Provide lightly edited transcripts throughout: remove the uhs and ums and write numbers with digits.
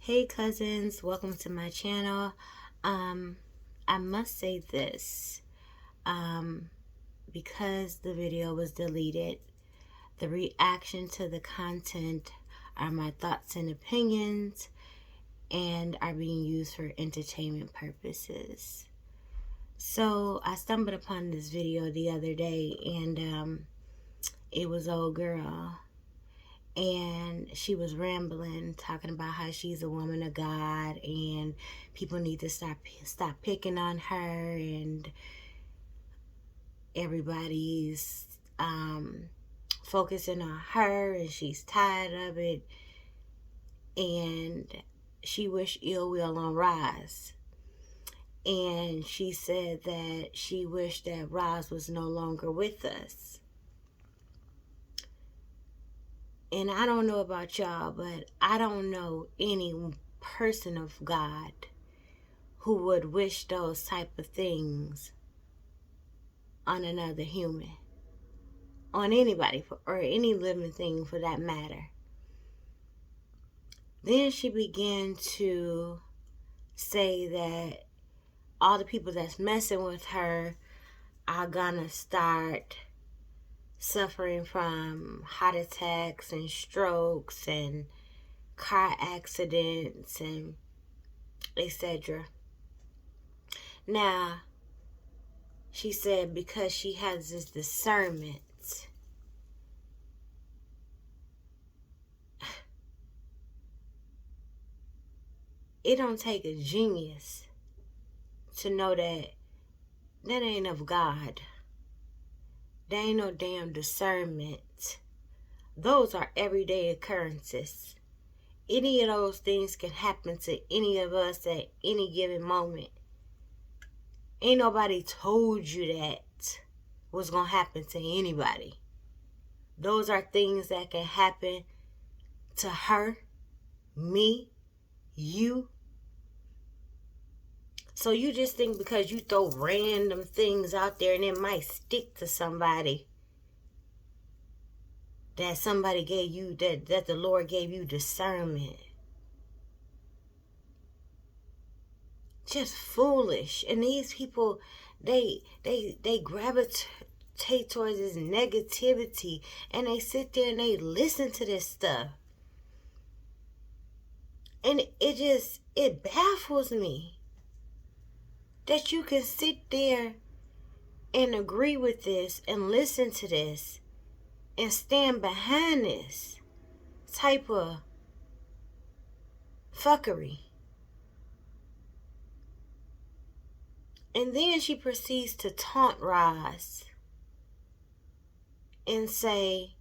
Hey cousins, welcome to my channel. I must say this, because the video was deleted, the reaction to the content are my thoughts and opinions and are being used for entertainment purposes. So I stumbled upon this video the other day, and it was old girl, and she was rambling, talking about how she's a woman of God and people need to stop picking on her, and everybody's focusing on her and she's tired of it, and she wished ill will on Roz. And she said that she wished that Roz was no longer with us. And I don't know about y'all, but I don't know any person of God who would wish those type of things on another human, on anybody, or any living thing for that matter. Then she began to say that all the people that's messing with her are gonna start suffering from heart attacks and strokes and car accidents and etc. Now, she said because she has this discernment. It don't take a genius to know that that ain't of God. There ain't no damn discernment. Those are everyday occurrences. Any of those things can happen to any of us at any given moment. Ain't nobody told you that was gonna happen to anybody. Those are things that can happen to her, me, you. So you just think because you throw random things out there and it might stick to somebody, that somebody gave you, that the Lord gave you discernment. Just foolish. And these people, they gravitate towards this negativity, and they sit there and they listen to this stuff. And it baffles me that you can sit there and agree with this and listen to this and stand behind this type of fuckery. And then she proceeds to taunt Roz and say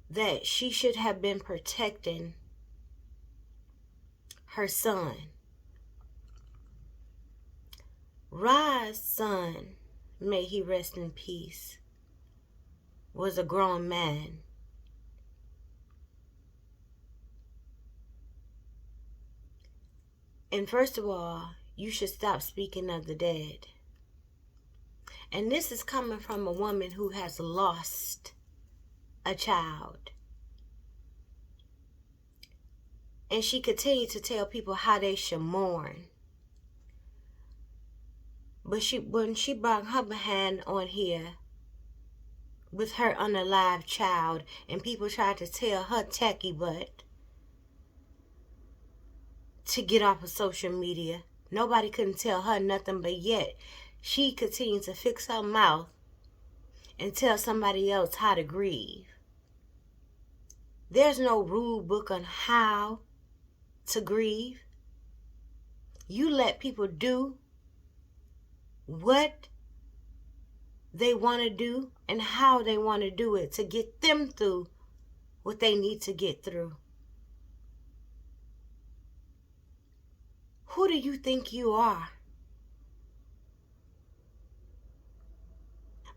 that she should have been protecting her son. Roz's son, may he rest in peace, was a grown man. And first of all, you should stop speaking of the dead. And this is coming from a woman who has lost a child. And she continued to tell people how they should mourn. But when she brought her behind on here with her unalive child, and people tried to tell her tacky butt to get off of social media, nobody couldn't tell her nothing, but yet she continued to fix her mouth and tell somebody else how to grieve. There's no rule book on how to grieve. You let people do what they want to do and how they want to do it to get them through what they need to get through. Who do you think you are?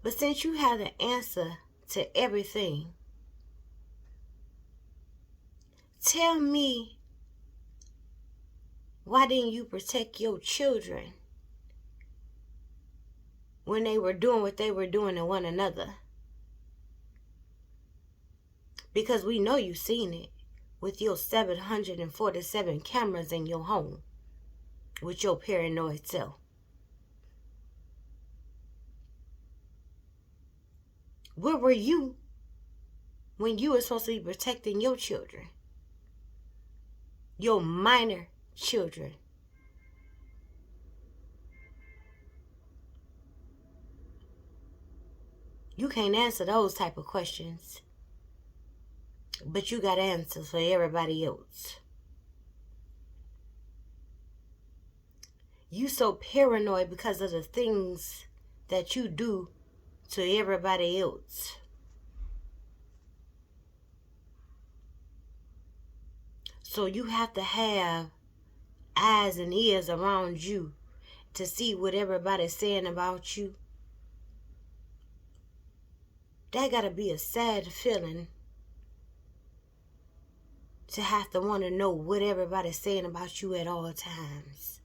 But since you have the answer to everything, tell me, why didn't you protect your children when they were doing what they were doing to one another? Because we know you seen it. with your 747 cameras in your home with your paranoid self? Where were you when you were supposed to be protecting your children? Your minor children. You can't answer those type of questions. But you got answers for everybody else. You so paranoid because of the things that you do to everybody else. So you have to have eyes and ears around you to see what everybody's saying about you. That gotta be a sad feeling, to have to want to know what everybody's saying about you at all times.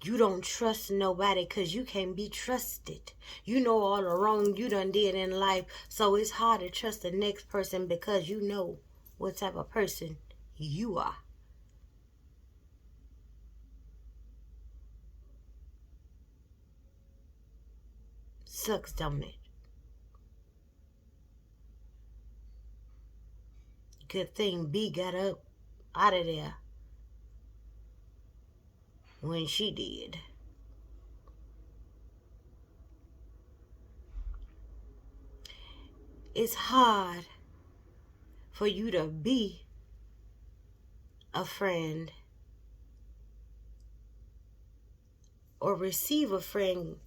You don't trust nobody because you can't be trusted. You know all the wrong you done did in life, so it's hard to trust the next person because you know what type of person you are. Sucks, don't it? Good thing B got up out of there when she did. It's hard for you to be a friend or receive a friend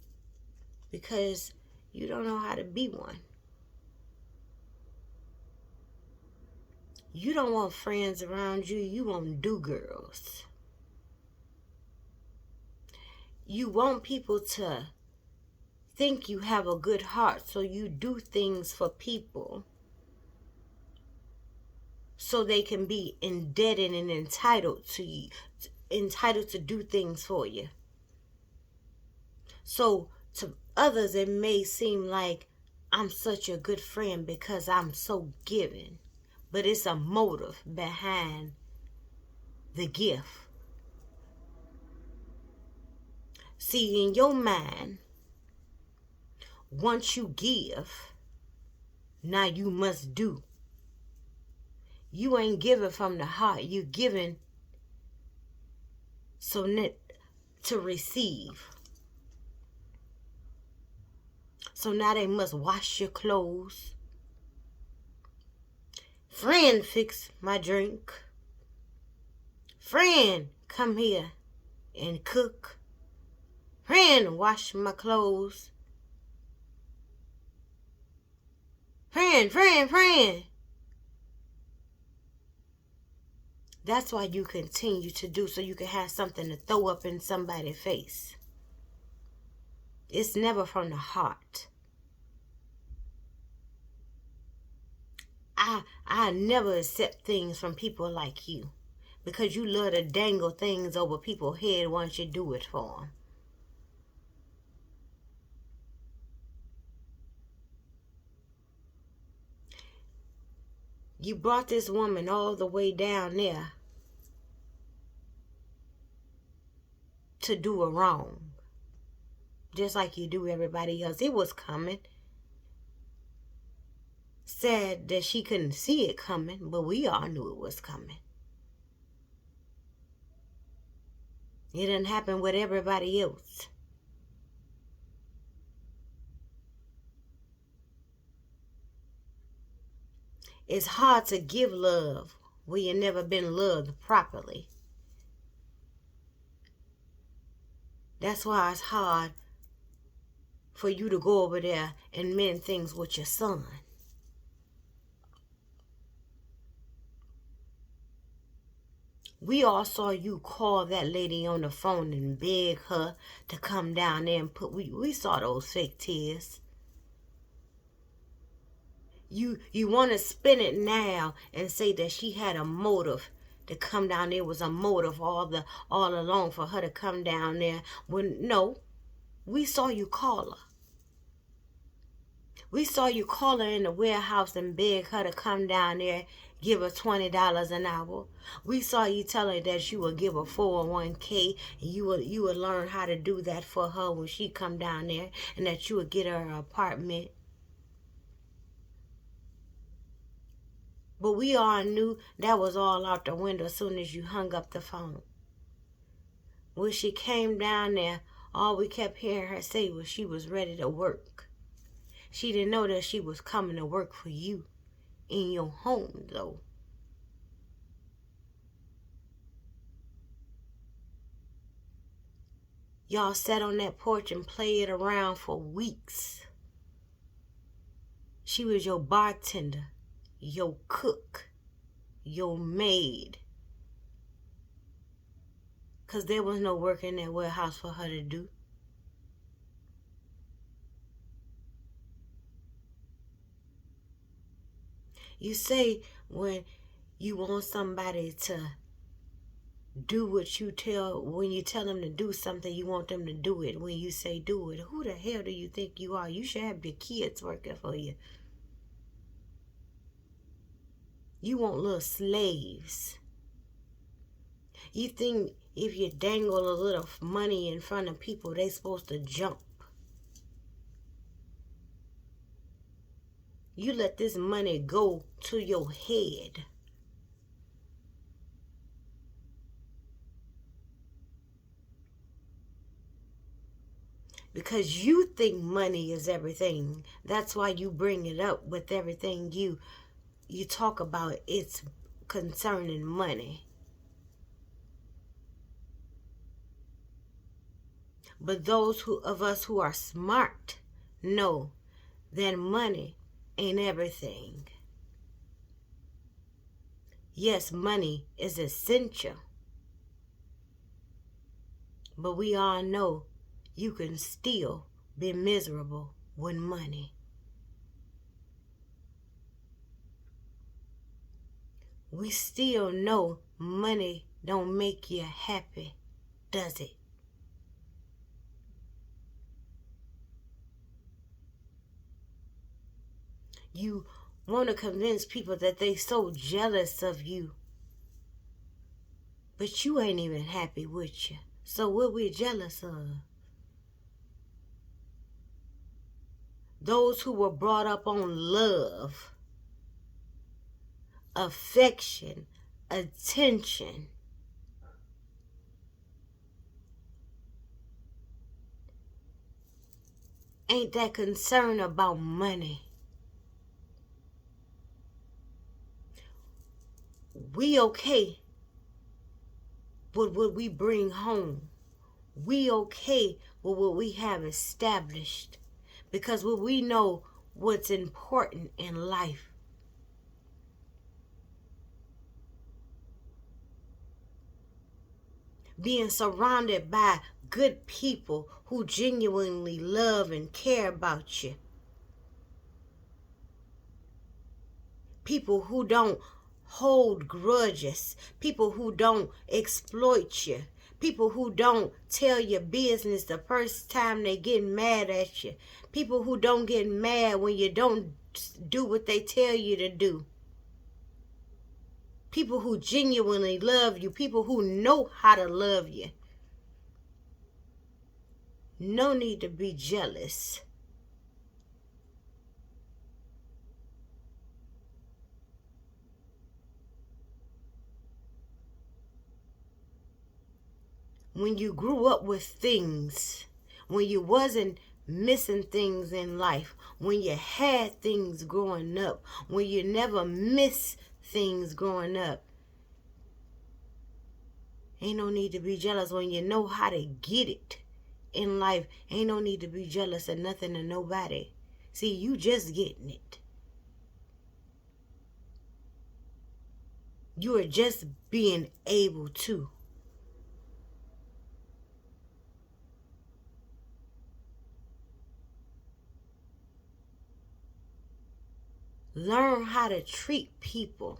because you don't know how to be one. You don't want friends around you. You want do-girls. You want people to think you have a good heart, so you do things for people so they can be indebted and entitled to you, entitled to do things for you. So to others it may seem like I'm such a good friend because I'm so giving, but it's a motive behind the gift. See, in your mind, once you give, now you must do. You ain't giving from the heart. You giving so to receive. So now they must wash your clothes. Friend, fix my drink. Friend, come here and cook. Friend, wash my clothes. Friend. That's why you continue to do, so you can have something to throw up in somebody's face. It's never from the heart. I never accept things from people like you, because you love to dangle things over people's head once you do it for them. You brought this woman all the way down there to do her wrong, just like you do everybody else. It was coming. Sad that she couldn't see it coming, but we all knew it was coming. It didn't happen with everybody else. It's hard to give love when you've never been loved properly. That's why it's hard for you to go over there and mend things with your son. We all saw you call that lady on the phone and beg her to come down there and we saw those fake tears. You want to spin it now and say that she had a motive to come down there. Was a motive all along for her to come down there. When no, we saw you call her. We saw you call her in the warehouse and beg her to come down there, give her $20 an hour. We saw you tell her that you would give her 401k and you would learn how to do that for her when she come down there, and that you would get her an apartment. But we all knew that was all out the window as soon as you hung up the phone. When she came down there, all we kept hearing her say was she was ready to work. She didn't know that she was coming to work for you in your home, though. Y'all sat on that porch and played around for weeks. She was your bartender, your cook, your maid. Because there was no work in that warehouse for her to do. You say when you want somebody to do what you tell, when you tell them to do something, you want them to do it. When you say do it, who the hell do you think you are? You should have your kids working for you. You want little slaves. You think if you dangle a little money in front of people, they supposed to jump. You let this money go to your head. Because you think money is everything. That's why you bring it up with everything you talk about. It's concerning money. But those of us who are smart know that money ain't everything. Yes, money is essential. But we all know you can still be miserable with money. We still know money don't make you happy, does it? You want to convince people that they so jealous of you, but you ain't even happy with you. So what we jealous of? Those who were brought up on love, affection, attention, ain't that concerned about money. We okay with what we bring home. We okay with what we have established. Because what we know what's important in life. Being surrounded by good people who genuinely love and care about you. People who don't hold grudges. People who don't exploit you. People who don't tell your business the first time they get mad at you. People who don't get mad when you don't do what they tell you to do. People who genuinely love you. People who know how to love you. No need to be jealous. When you grew up with things, when you wasn't missing things in life, when you had things growing up, when you never miss things growing up, ain't no need to be jealous. When you know how to get it in life, ain't no need to be jealous of nothing or nobody. See, you just getting it. You are just being able to. Learn how to treat people.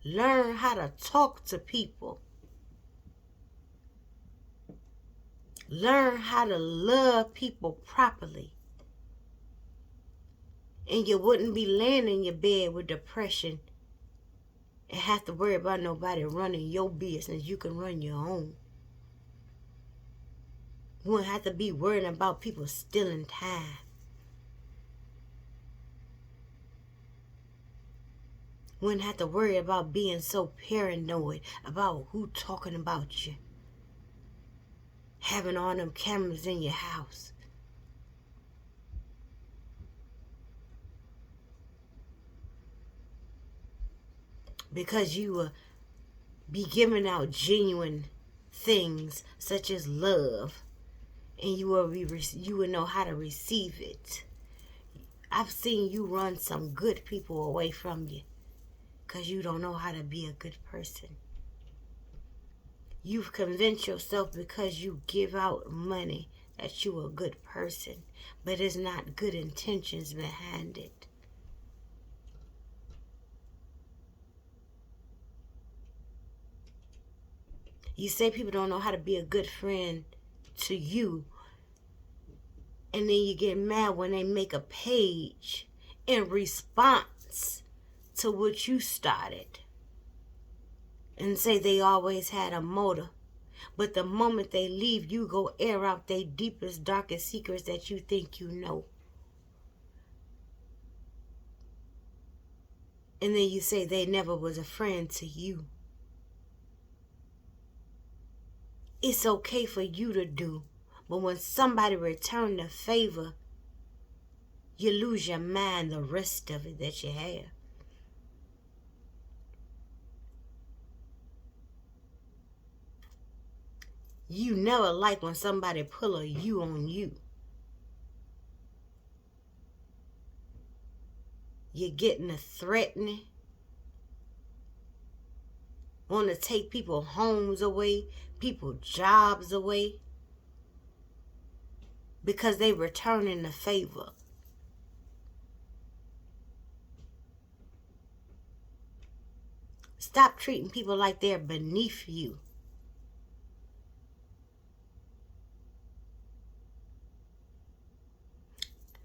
Learn how to talk to people. Learn how to love people properly. And you wouldn't be laying in your bed with depression and have to worry about nobody running your business. You can run your own. You wouldn't have to be worrying about people stealing time. You wouldn't have to worry about being so paranoid about who talking about you. Having all them cameras in your house. Because you will be giving out genuine things such as love. And you will know how to receive it. I've seen you run some good people away from you because you don't know how to be a good person. You've convinced yourself because you give out money that you're a good person, but it's not good intentions behind it. You say people don't know how to be a good friend to you, and then you get mad when they make a page in response to what you started and say they always had a motive. But the moment they leave, you go air out their deepest, darkest secrets that you think you know. And then you say they never was a friend to you. It's okay for you to do, but when somebody returns the favor, you lose your mind the rest of it that you have. You never like when somebody pull a you on you. You're getting a threatening. Want to take people's homes away, people's jobs away. Because they returning the favor. Stop treating people like they're beneath you.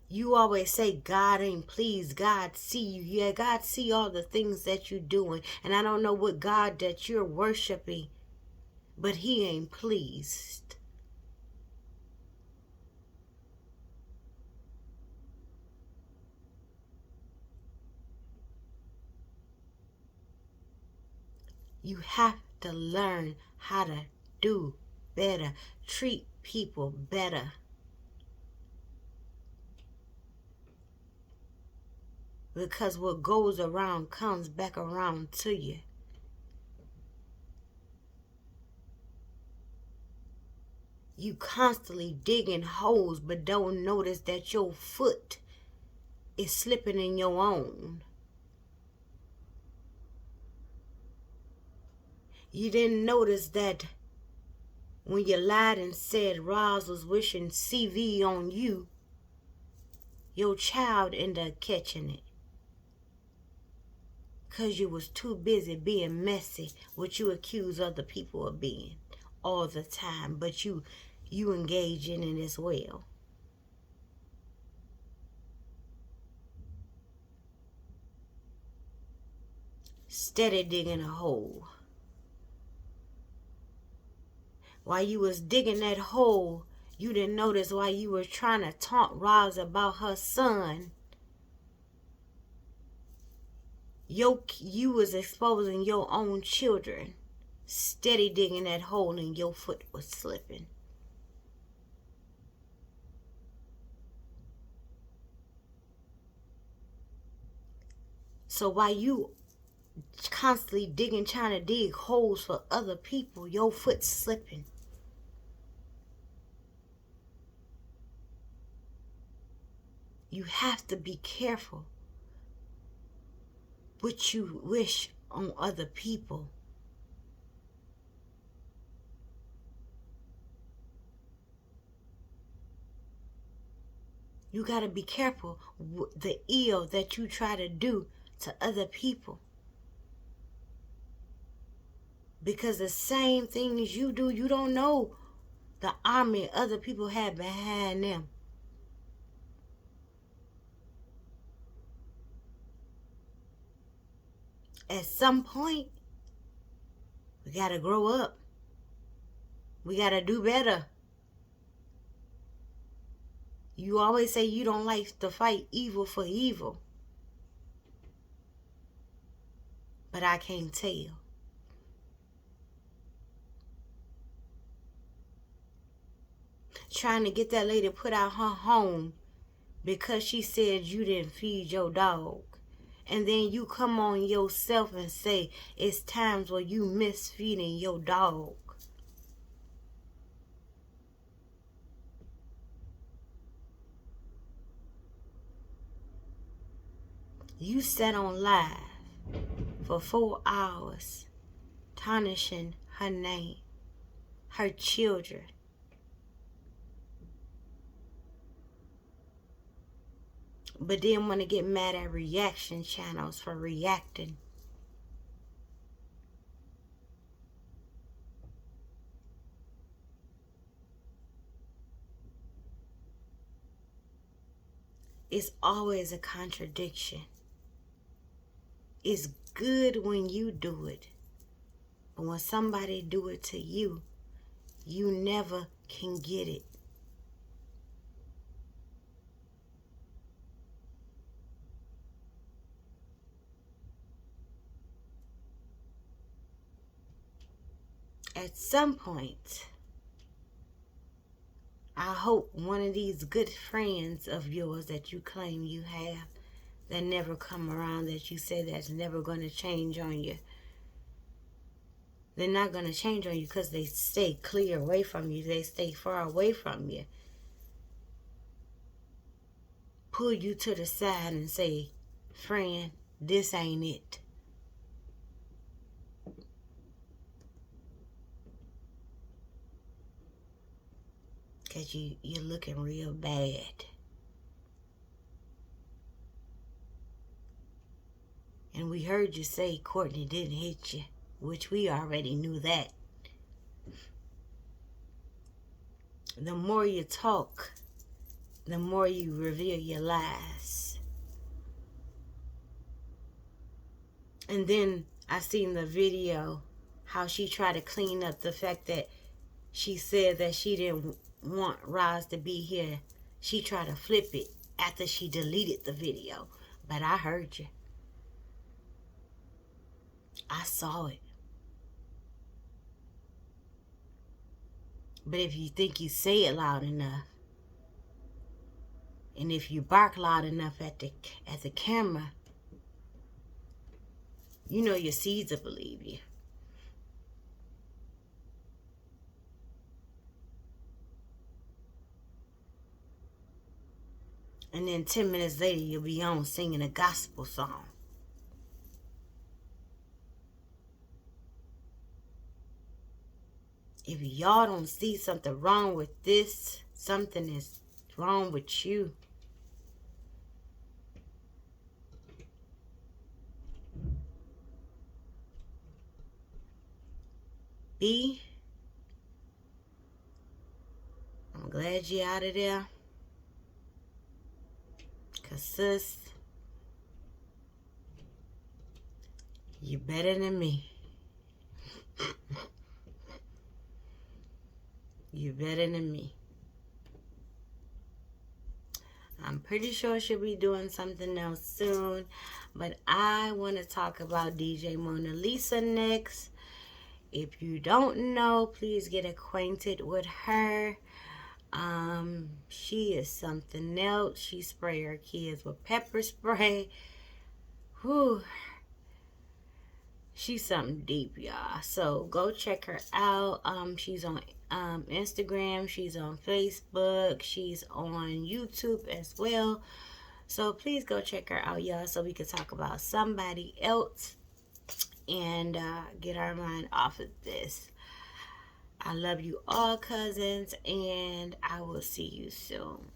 You always say God ain't pleased. God see you. Yeah, God see all the things that you're doing. And I don't know what God that you're worshiping, but he ain't pleased. You have to learn how to do better. Treat people better. Because what goes around comes back around to you. You constantly digging holes but don't notice that your foot is slipping in your own. You didn't notice that when you lied and said Roz was wishing CV on you, your child ended up catching it. Because you was too busy being messy, what you accuse other people of being all the time. But you engage in it as well. Steady digging a hole. While you was digging that hole, you didn't notice while you were trying to taunt Roz about her son. You was exposing your own children. Steady digging that hole and your foot was slipping. So while you constantly digging, trying to dig holes for other people, your foot's slipping. You have to be careful what you wish on other people. You got to be careful with the ill that you try to do to other people. Because the same things you do, you don't know the army other people have behind them. at some point, we gotta grow up. We gotta do better. You always say you don't like to fight evil for evil. But I can't tell. Trying to get that lady put out her home because she said you didn't feed your dog. And then you come on yourself and say it's times where you miss feeding your dog. You sat on live for 4 hours tarnishing her name, her children. But then want to get mad at reaction channels for reacting. It's always a contradiction. It's good when you do it. But when somebody do it to you, you never can get it. At some point, I hope one of these good friends of yours that you claim you have that never come around, that you say that's never going to change on you, they're not going to change on you because they stay clear away from you. They stay far away from you. Pull you to the side and say, friend, this ain't it. Because you're looking real bad. And we heard you say Courtney didn't hit you, which we already knew that. The more you talk, the more you reveal your lies. And then I seen the video how she tried to clean up the fact that she said that she didn't want Roz to be here. She tried to flip it after she deleted the video. But I heard you. I saw it. But if you think you say it loud enough, and if you bark loud enough at the camera, you know your seeds will believe you. And then 10 minutes later, you'll be on singing a gospel song. If y'all don't see something wrong with this, something is wrong with you. B, I'm glad you're out of there. Because, sis, you're better than me. You're better than me. I'm pretty sure she'll be doing something else soon. But I want to talk about DJ Mona Lisa next. If you don't know, please get acquainted with her. She is something else. She spray her kids with pepper spray. Whew. She's something deep, y'all. So go check her out. She's on Instagram. She's on Facebook. She's on YouTube as well. So please go check her out, y'all, so we can talk about somebody else and get our mind off of this. I love you all, cousins, and I will see you soon.